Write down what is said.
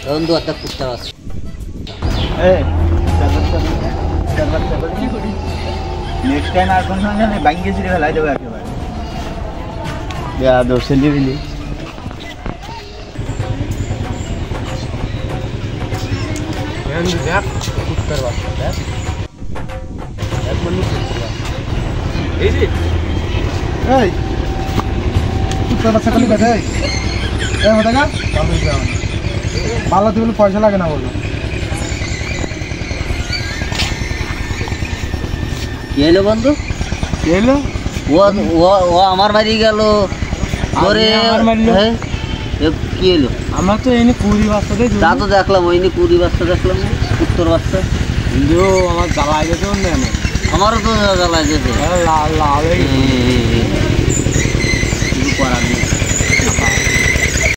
বন্ধু একটা কুত্তা আছে নেক্সট টাইম আর কোন সঙ্গে বাইকে ছিঁড়ে ফেলাই দেবো একেবারে দর্শন দিবি দেখ কুত্তার বাচ্চা দেখ এই যে এই কুত্তার বাচ্চা খালি বেঁধে এই মতো গা ভালো দিবলে পয়সা লাগে না বললো কি এলো বন্ধু কি এলো ও আমার মারি গেল ওরে কি এলো আমরা তো এনে কুড়ি বাচ্চা দেয় তা তো দেখলাম ওইনি কুড়ি বাচ্চা দেখলাম কুত্তর বাচ্চা কিন্তু আমার জ্বালায় গেছে আমারও তো জ্বালা গেছে লাল লাল কিছু করার নেই